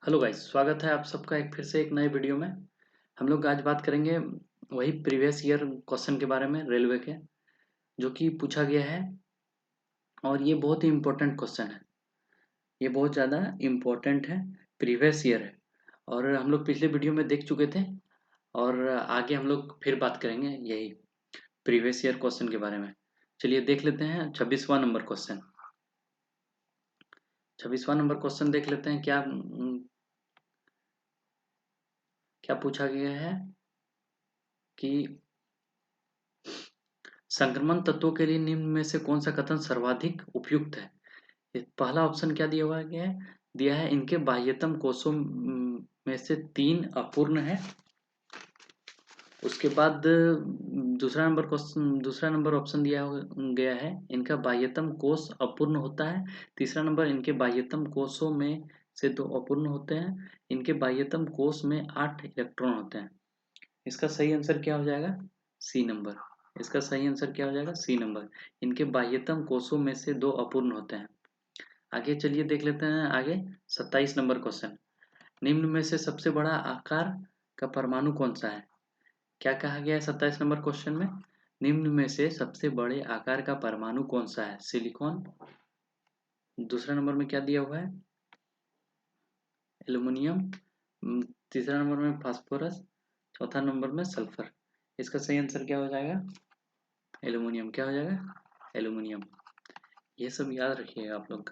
Hello guys, स्वागत है आप सबका एक फिर से एक नए वीडियो में। हम लोग आज बात करेंगे वही प्रीवियस ईयर क्वेश्चन के बारे में रेलवे के, जो कि पूछा गया है। और ये बहुत ही इम्पोर्टेंट क्वेश्चन है। ये बहुत ज़्यादा इम्पोर्टेंट है, प्रीवियस ईयर है। और हम लोग पिछले वीडियो में देख चुके थे। और आगे हम लोग फिर बात करेंगे यही प्रीवियस ईयर क्वेश्चन के बारे में। चलिए देख लेते हैं 26वां नंबर क्वेश्चन। 26वां नंबर क्वेश्चन देख लेते हैं क्या पूछा गया है कि संक्रमण तत्वों के लिए निम्न में से कौन सा कथन सर्वाधिक उपयुक्त है। पहला ऑप्शन क्या दिया है इनके बाह्यतम कोषों में से 3 अपूर्ण है। उसके बाद दूसरा नंबर ऑप्शन गया है इनका बाह्यतम कोष अपूर्ण होता है। तीसरा नंबर इनके बाह्यतम कोषों में से 2 अपूर्ण होते हैं। इनके बाह्यतम कोष में 8 इलेक्ट्रॉन होते हैं। इसका सही आंसर क्या हो जाएगा? C number. इसका सही आंसर क्या हो जाएगा? C number. इनके बाह्यतम कोषों में से 2 अपूर्ण होते हैं। आगे चलिए देख लेते हैं आगे 27 नंबर क्वेश्चन। निम्न में से सबसे बड़ा आकार का परमाणु कौन सा है? क्या कहा गया है 27 नंबर क्वेश्चन में? निम्न में से सबसे बड़े आकार का परमाणु कौन सा है? सिलिकॉन। दूसरा नंबर में क्या दिया हुआ है? एल्युमिनियम। तीसरा नंबर में फास्फोरस। चौथा नंबर में सल्फर। इसका सही आंसर क्या हो जाएगा? एल्युमिनियम। क्या हो जाएगा? एल्युमिनियम। ये सब याद रखिएगा आप लोग।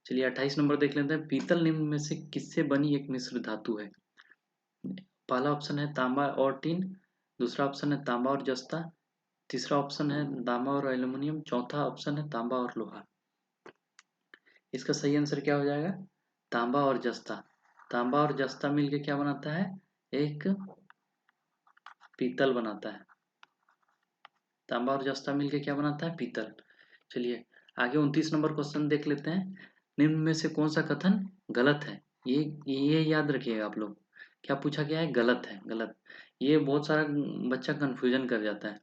चलिए 28 नंबर देख लेते हैं। पीतल निम्न में से किससे बनी एक मिश्र धातु है? पहला ऑप्शन है तांबा और टीन। दूसरा ऑप्शन है तांबा और जस्ता। तीसरा ऑप्शन है तांबा और एल्युमिनियम। चौथा ऑप्शन है तांबा और लोहा। इसका सही आंसर क्या हो जाएगा? तांबा और जस्ता। तांबा और जस्ता मिलके क्या बनाता है? एक पीतल बनाता है। तांबा और जस्ता मिलके क्या बनाता है? पीतल। चलिए आगे 29 नंबर क्वेश्चन देख लेते हैं। निम्न में से कौन सा कथन गलत है? ये याद रखिएगा आप लोग। क्या पूछा गया है? गलत है। गलत। ये बहुत सारा बच्चा कंफ्यूजन कर जाता है।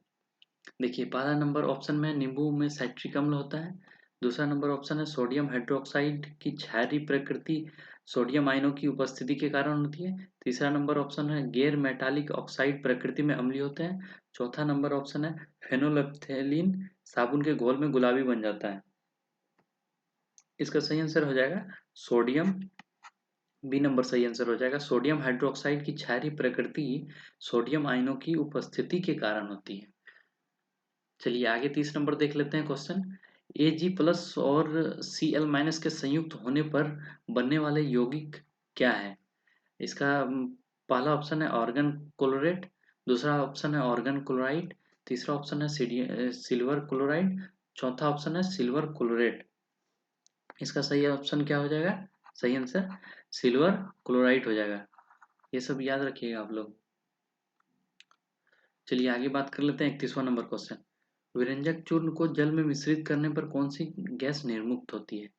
देखिए पहला नंबर ऑप्शन में नींबू में साइट्रिक अम्ल होता है। दूसरा नंबर ऑप्शन है सोडियम हाइड्रोक्साइड की क्षारीय प्रकृति सोडियम आयनों की उपस्थिति के कारण होती है। तीसरा नंबर ऑप्शन है गैर मेटालिक ऑक्साइड प्रकृति में अम्लीय होते हैं। चौथा नंबर ऑप्शन है फेनोल्फथेलीन साबुन के घोल में गुलाबी बन जाता है। इसका सही आंसर हो जाएगा सोडियम। बी नंबर सही आंसर हो जाएगा। सोडियम हाइड्रोक्साइड की क्षारीय प्रकृति सोडियम आयनों की उपस्थिति के कारण होती है। चलिए आगे 30 नंबर देख लेते हैं क्वेश्चन। Ag+ और Cl- के संयुक्त होने पर बनने वाले यौगिक क्या है? इसका पहला ऑप्शन है ऑर्गन क्लोरेट। दूसरा ऑप्शन है ऑर्गन क्लोराइड। तीसरा ऑप्शन है सिल्वर क्लोराइड। चौथा ऑप्शन है सिल्वर क्लोरेट। इसका सही ऑप्शन क्या हो जाएगा? सही आंसर सिल्वर क्लोराइड हो जाएगा। ये सब याद रखिएगा आप लोग। चलिए आगे बात कर लेते हैं 31वां नंबर क्वेश्चन। विरंजक चूर्ण को जल में मिश्रित करने पर कौन सी गैस निर्मुक्त होती है?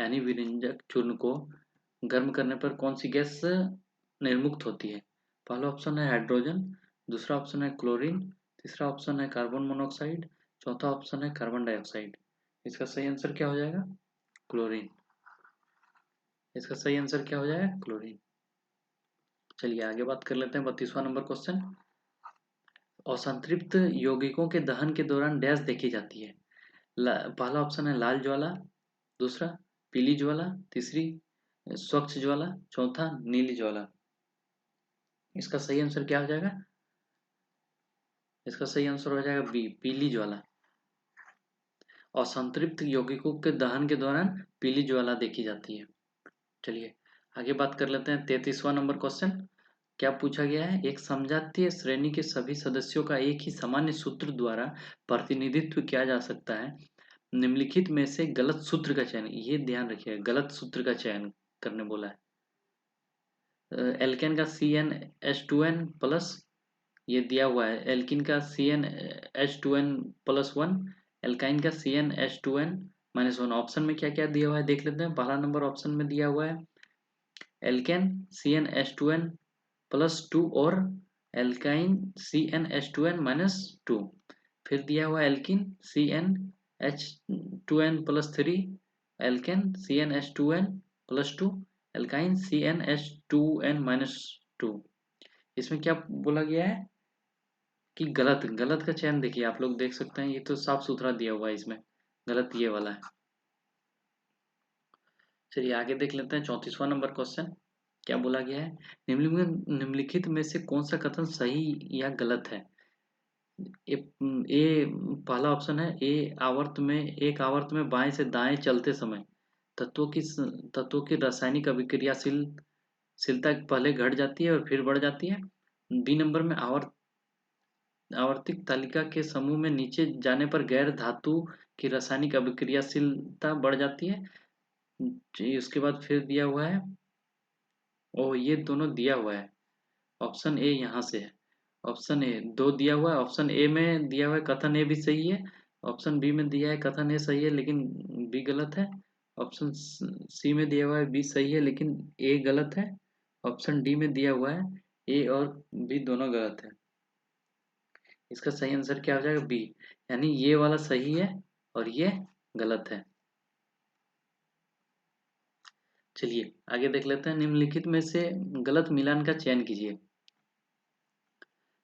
यानी विरंजक चूर्ण को गर्म करने पर कौन सी गैस निर्मुक्त होती है? पहला ऑप्शन है हाइड्रोजन। दूसरा ऑप्शन है क्लोरीन। तीसरा ऑप्शन है कार्बन मोनोऑक्साइड। चौथा ऑप्शन है कार्बन डाइऑक्साइड। इसका सही आंसर क्या हो जाएगा? क्लोरीन। इसका सही आंसर क्या हो जाएगा? क्लोरीन। चलिए आगे बात कर लेते हैं 32वां नंबर क्वेश्चन। असंतृप्त यौगिकों के दहन के दौरान डैश देखी जाती है। पहला ऑप्शन है लाल ज्वाला। दूसरा पीली ज्वाला। तीसरी स्वच्छ ज्वाला। चौथा नीली ज्वाला। इसका सही आंसर क्या हो जाएगा? इसका सही आंसर हो जाएगा बी पीली ज्वाला। असंतृप्त यौगिकों के दहन के दौरान पीली ज्वाला देखी जाती है। चलिए आगे बात कर लेते हैं 33वां नंबर क्वेश्चन। क्या पूछा गया है? एक समजातीय श्रेणी के सभी सदस्यों का एक ही सामान्य सूत्र द्वारा प्रतिनिधित्व किया जा सकता है। निम्नलिखित में से गलत सूत्र का चयन, ये ध्यान रखिएगा, गलत सूत्र का चयन करने बोला है। एल्केन का CnH2n+, ये दिया हुआ है। एल्किन का CnH2n+1। एल्काइन का CnH2n-1। ऑप्शन में क्या क्या दिया हुआ है देख लेते हैं। पहला नंबर ऑप्शन में दिया हुआ है एल्केन CnH2n+2 और एल्काइन CnH2n-2। फिर दिया हुआ alkene CnH2n+3, alkene CnH2n+2, alkyne CnH2n-2। इसमें क्या बोला गया है कि गलत गलत का चयन देखिए, आप लोग देख सकते हैं, ये तो साफ सुथरा दिया हुआ है, इसमें गलत ये वाला है। चलिए आगे देख लेते हैं 34वां नंबर क्वेश्चन। क्या बोला गया है, निम्नलिखित में से कौन सा कथन सही या गलत है। ए, ए पहला ऑप्शन है, एक आवर्त में बाएं से दाएं चलते समय तत्वों की रासायनिक शीलता पहले घट जाती है और फिर बढ़ जाती है। बी नंबर में आवर्तिक तालिका के समूह में नीचे जाने पर गैर धातु की रासायनिक अभिक्रियाशीलता बढ़ जाती है। जी, उसके बाद फिर दिया हुआ है, ओ ये दोनों दिया हुआ है, ऑप्शन ए यहाँ से है। ऑप्शन ए दो दिया हुआ है, ऑप्शन ए में दिया हुआ है कथन ए भी सही है, ऑप्शन बी में दिया है कथन ए सही है लेकिन बी गलत है, ऑप्शन सी में दिया हुआ है बी सही है लेकिन ए गलत है, ऑप्शन डी में दिया हुआ है ए और बी दोनों गलत है। इसका सही आंसर क्या हो जाएगा, बी, यानी ये वाला सही है और ये गलत है। चलिए आगे देख लेते हैं, निम्नलिखित में से गलत मिलान का चयन कीजिए।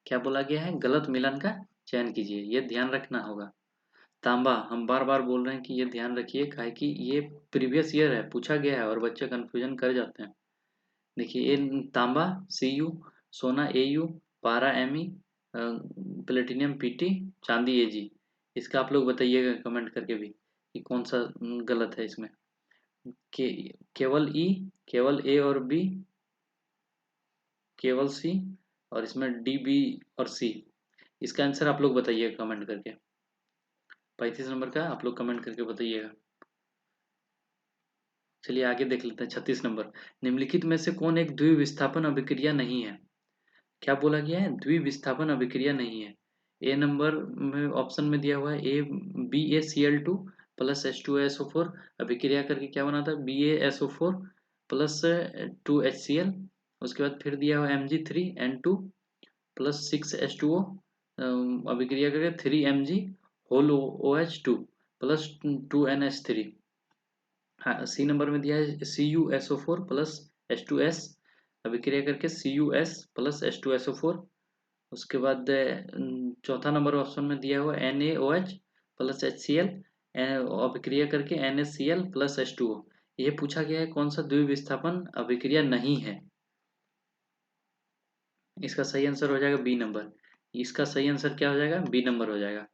क्या बोला गया है, गलत मिलान का चयन कीजिए, ये ध्यान रखना होगा। तांबा, हम बार बार बोल रहे हैं कि ये ध्यान रखिए, काहे कि ये प्रीवियस ईयर है, पूछा गया है और बच्चे कंफ्यूजन कर जाते हैं। देखिए ये तांबा Cu, सोना Au, पारा Me, प्लेटिनियम Pt, चांदी Ag। इसका आप लोग बताइएगा कमेंट करके भी कि कौन सा गलत है इसमें। के, केवल E, केवल A और B, केवल C और इसमें D, B और C। इसका आंसर आप लोग बताइएगा कमेंट करके। 35 नंबर का आप लोग कमेंट करके बताइएगा। चलिए आगे देख लेते हैं 36 नंबर, निम्नलिखित में से कौन एक द्विविस्थापन अभिक्रिया नहीं है। क्या बोला गया है, द्विविस्थापन अभिक्रिया नहीं है। ए नंबर में ऑप्शन में दिया हुआ है ए BaCl2 प्लस H2SO4 अभिक्रिया करके क्या बनाता है BaSO4 प्लस 2HCl। उसके बाद फिर दिया हुआ Mg3N2 प्लस 6H2O अभिक्रिया करके 3Mg whole OH2 plus 2NH3। हाँ, सी नंबर में दिया है CuSO4 प्लस H2S अभिक्रिया करके CuS प्लस H2SO4। उसके बाद चौथा नंबर ऑप्शन में दिया हुआ NaOH प्लस HCl अभिक्रिया करके NaCl प्लस H2O। ये पूछा गया है कौन सा द्विविस्थापन अभिक्रिया नहीं है। इसका सही आंसर हो जाएगा बी नंबर। इसका सही आंसर क्या हो जाएगा, बी नंबर हो जाएगा।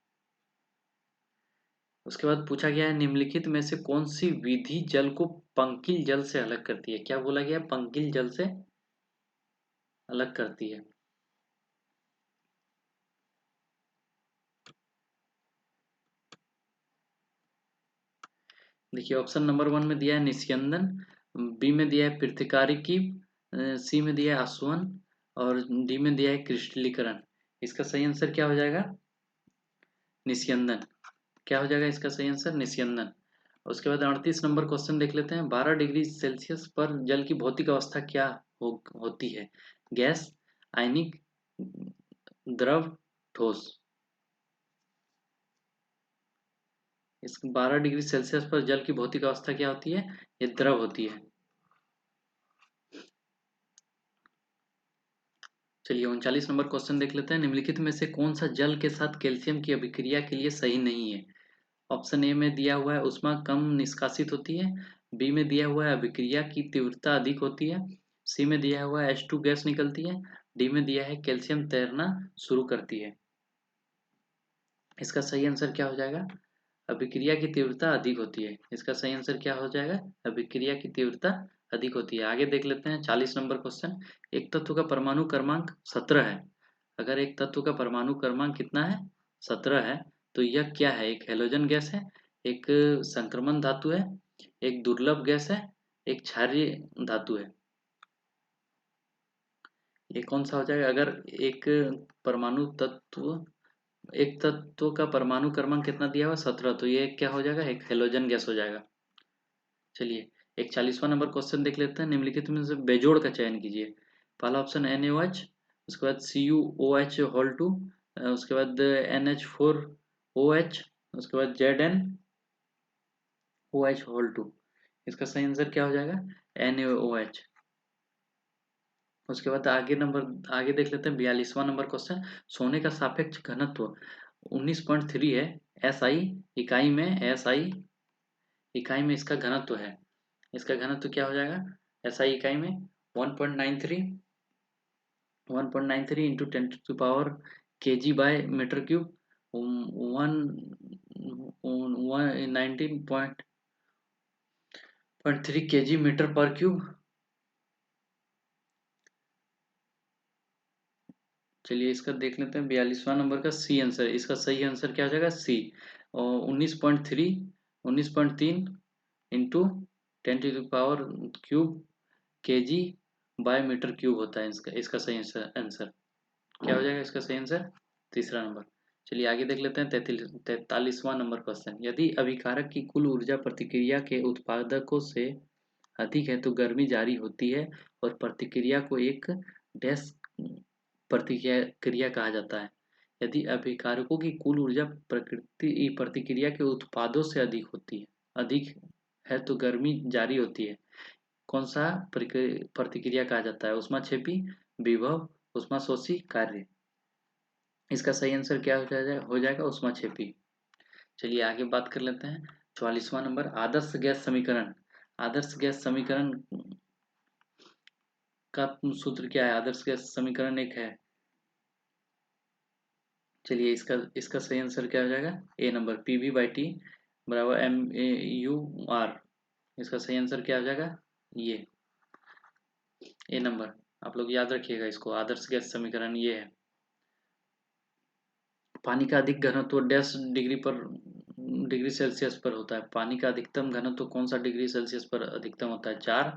उसके बाद पूछा गया है निम्नलिखित में से कौन सी विधि जल को पंकिल जल से अलग करती है। क्या बोला गया है, पंकिल जल से अलग करती है। देखिए ऑप्शन नंबर 1 में दिया है निस्यंदन, बी में दिया है पृथ्वीकारिकी, सी में दिया है आसवन और डी में दिया है क्रिस्टलीकरण। इसका सही आंसर क्या हो जाएगा, निस्यंदन। क्या हो जाएगा इसका सही आंसर, निस्यंदन। उसके बाद 38 नंबर क्वेश्चन देख लेते हैं, 12 डिग्री सेल्सियस पर जल की भौतिक अवस्था क्या होती है। गैस, आयनिक, द्रव, ठोस। इस 12 डिग्री सेल्सियस पर जल की भौतिक अवस्था क्या होती है, ये द्रव होती है। चलिए 39 नंबर क्वेश्चन देख लेते हैं, निम्नलिखित में से कौन सा जल के साथ कैल्शियम की अभिक्रिया के लिए सही नहीं है। ऑप्शन ए में दिया हुआ है ऊष्मा कम निष्कासित होती है, बी में दिया हुआ है अभिक्रिया की तीव्रता अधिक होती है, सी में दिया हुआ है H2 गैस निकलती है, डी में दिया है कैल्शियम तैरना शुरू करती है। इसका सही आंसर क्या हो जाएगा, अभिक्रिया की तीव्रता अधिक होती है। इसका सही आंसर क्या हो जाएगा, अभिक्रिया की तीव्रता अधिक होती है। आगे देख लेते हैं 40 नंबर क्वेश्चन, एक तत्व का परमाणु क्रमांक 17 है। अगर एक तत्व का परमाणु क्रमांक कितना है, 17 है, तो यह क्या है, एक हेलोजन गैस है, एक संक्रमण धातु है, एक दुर्लभ गैस है, एक क्षारीय धातु है। ये कौन सा हो जाएगा, अगर एक परमाणु तत्व एक तत्व का परमाणु क्रमांक कितना दिया हुआ 17, तो ये क्या हो जाएगा, एक हेलोजन गैस हो जाएगा। चलिए 41वां नंबर क्वेश्चन देख लेते हैं, निम्नलिखित में से बेजोड़ का चयन कीजिए। पहला ऑप्शन NaOH, उसके बाद CuOH होल 2, उसके बाद NH4OH, उसके बाद ZnOH होल 2। इसका सही आंसर क्या हो जाएगा, NaOH। उसके बाद आगे देख लेते हैं 42वां नंबर क्वेश्चन। सोने का सापेक्ष घनत्व 19.3 है। SI इकाई में इसका घनत्व है। इसका घनत्व क्या हो जाएगा? SI इकाई में 1.93 इंटू 10⁻³ kg/m³, 19.3 kg/m³। चलिए इसका देख लेते हैं 42वां नंबर का सी आंसर। इसका सही आंसर क्या हो जाएगा? सी। और 19.3 इंटू 10⁻³ kg/m³ होता है इसका सही आंसर। क्या हो जाएगा इसका सही आंसर? तीसरा नंबर। चलिए आगे देख लेते हैं 43वां नंबर क्वेश्चन। यदि अभिकारक की कुल ऊर्जा प्रतिक्रिया के उत्पादकों से अधिक है तो गर्मी जारी होती है और प्रतिक्रिया को एक डैश प्रतिक्रिया कहा जाता है। यदि अभिकारकों की कुल ऊर्जा प्रतिक्रिया के उत्पादों से अधिक है तो गर्मी जारी होती है। कौन सा प्रतिक्रिया कहा जाता है? ऊष्माक्षेपी, विभव, ऊष्माशोषी, कार्य। इसका सही आंसर क्या हो जाएगा? ऊष्माक्षेपी। चलिए आगे बात कर लेते हैं 44वां नंबर आदर्श गैस समीकरण। आदर्श गैस समीकरण का सूत्र क्या है? आदर्श गैस समीकरण एक है। चलिए इसका सही आंसर क्या हो जाएगा? ए नंबर, PV/T बराबर MAU/R। इसका सही आंसर क्या हो जाएगा? ये ए नंबर। आप लोग याद रखिएगा इसको। आदर्श गैस समीकरण ये है। पानी का अधिक घनत्व डैश डिग्री सेल्सियस पर होता है। पानी का अधिकतम घनत्व कौन सा डिग्री सेल्सियस पर अधिकतम होता है? 4।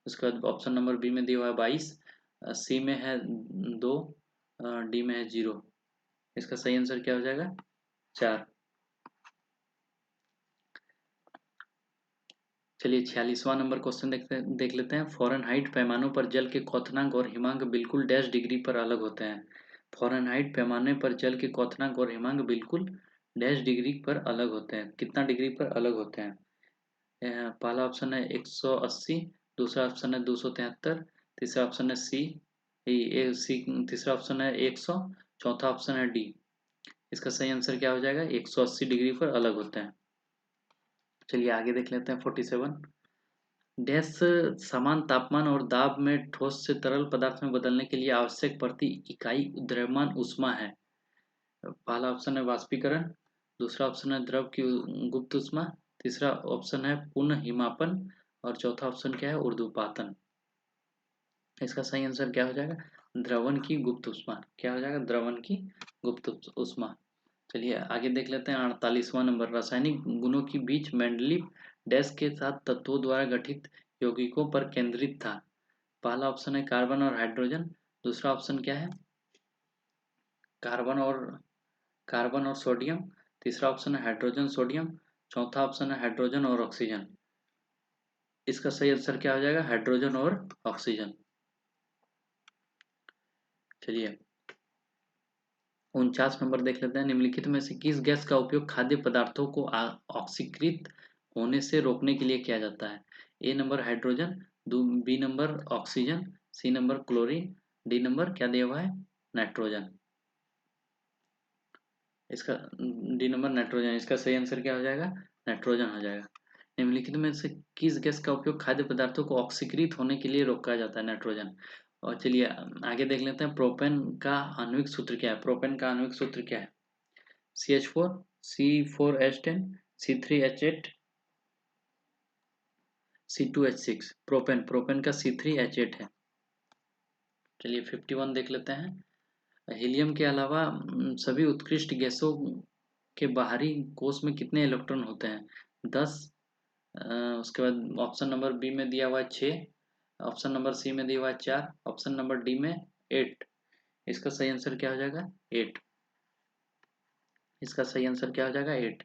उसके बाद ऑप्शन नंबर बी में दिया हुआ है 22, सी में है 2, डी में है 0। इसका सही आंसर क्या हो जाएगा? 4। चलिए 46वां नंबर क्वेश्चन देख लेते हैं। फ़ारेनहाइट पैमानों पर जल के क्वथनांक और हिमांक बिल्कुल डैश डिग्री पर अलग होते हैं। फ़ारेनहाइट पैमाने पर जल के क्वथनांक और हिमांक बिल्कुल डैश डिग्री पर अलग होते हैं। कितना डिग्री पर अलग होते हैं? पहला ऑप्शन है 180, दूसरा ऑप्शन है 273, तीसरा ऑप्शन है सी, तीसरा ऑप्शन है 100, चौथा ऑप्शन है डी। इसका सही आंसर क्या हो जाएगा? 180 डिग्री पर अलग होते हैं। चलिए आगे देख लेते हैं 47। डैश समान तापमान और दाब में ठोस से तरल पदार्थ में बदलने के लिए आवश्यक प्रति इकाई द्रव्यमान ऊष्मा है। पहला ऑप्शन है वाष्पीकरण, दूसरा ऑप्शन है द्रव की गुप्त ऊष्मा, तीसरा ऑप्शन है पुनः हिमापन और चौथा ऑप्शन क्या है? ऊर्ध्वपातन। इसका सही आंसर क्या हो जाएगा? द्रवण की गुप्त ऊष्मा। क्या हो जाएगा? द्रवण की गुप्त ऊष्मा। चलिए आगे देख लेते हैं 48वां नंबर। रासायनिक गुणों की बीच मेंडलीव डैश के साथ तत्वों द्वारा गठित यौगिकों पर केंद्रित था। पहला ऑप्शन है कार्बन और हाइड्रोजन, दूसरा ऑप्शन क्या है? कार्बन और सोडियम, तीसरा ऑप्शन है हाइड्रोजन सोडियम, चौथा ऑप्शन है हाइड्रोजन और ऑक्सीजन। इसका सही आंसर क्या हो जाएगा? हाइड्रोजन और ऑक्सीजन। चलिए 49 नंबर देख लेते हैं। निम्नलिखित में से किस गैस का उपयोग खाद्य पदार्थों को ऑक्सीकृत होने से रोकने के लिए किया जाता है? A number hydrogen, B number oxygen, C number chlorine, D number क्या दिया हुआ है? नाइट्रोजन। इसका डी नंबर नाइट्रोजन। इसका सही आंसर क्या हो जाएगा? नाइट्रोजन हो जाएगा। निम्नलिखित में से किस गैस का उपयोग खाद्य पदार्थों को ऑक्सीकृत होने के लिए रोका जाता है? नाइट्रोजन। और चलिए आगे देख लेते हैं प्रोपेन का आणविक सूत्र क्या है? प्रोपेन का आणविक सूत्र क्या है? CH4, C4H10, C3H8, C2H6। Propane का C3H8 है। चलिए 51 देख लेते हैं। हीलियम के अलावा सभी उत्कृष्ट गैसों के बाहरी कोश में कितने इलेक्ट्रॉन होते हैं? 10। उसके बाद ऑप्शन नंबर बी में दिया हुआ है 6, ऑप्शन नंबर सी में दिया हुआ है 4, ऑप्शन नंबर डी में 8। इसका सही आंसर क्या हो जाएगा? 8। इसका सही आंसर क्या हो जाएगा? 8।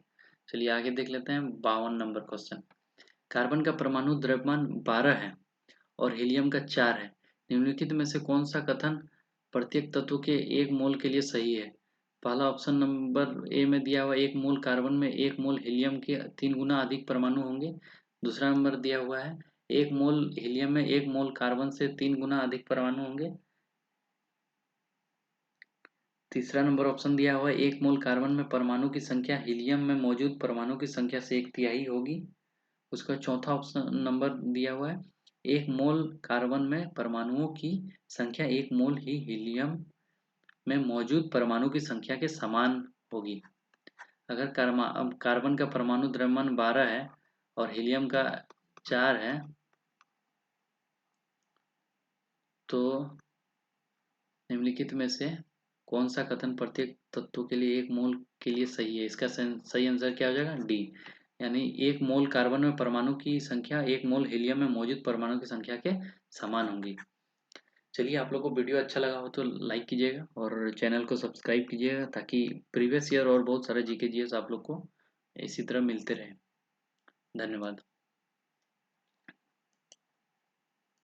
चलिए आगे देख लेते हैं 52 नंबर क्वेश्चन। कार्बन का परमाणु द्रव्यमान 12 है और हीलियम का 4 है। निम्नलिखित में से कौन सा कथन प्रत्येक तत्व के 1 मोल के लिए सही है? पहला ऑप्शन नंबर ए में दिया हुआ 1 मोल कार्बन में 1 मोल हीलियम के 3 गुना अधिक परमाणु होंगे। दूसरा नंबर दिया हुआ है एक मोल हीलियम में एक मोल कार्बन से 3 गुना अधिक परमाणु होंगे। तीसरा नंबर ऑप्शन दिया हुआ है, एक मोल कार्बन में परमाणु की संख्या हीलियम में मौजूद परमाणु की संख्या से 1/3 होगी। उसका चौथा ऑप्शन नंबर दिया हुआ है, एक मोल कार्बन में परमाणुओं की संख्या एक मोल ही हीलियम में मौजूद परमाणु की संख्या के समान होगी। अगर कार्बन का परमाणु द्रव्यमान 12 है और हीलियम का 4 है, तो निम्नलिखित में से कौन सा कथन प्रत्येक तत्व के लिए एक मोल के लिए सही है? इसका सही आंसर क्या हो जाएगा? डी। यानी एक मोल कार्बन में परमाणु की संख्या एक मोल हीलियम में मौजूद परमाणु की संख्या के समान होंगी। चलिए, आप लोग को वीडियो अच्छा लगा हो तो लाइक कीजिएगा और चैनल को सब्सक्राइब कीजिएगा, ताकि प्रीवियस ईयर और बहुत सारे जीके जीएस आप लोग को इसी तरह मिलते रहे। धन्यवाद।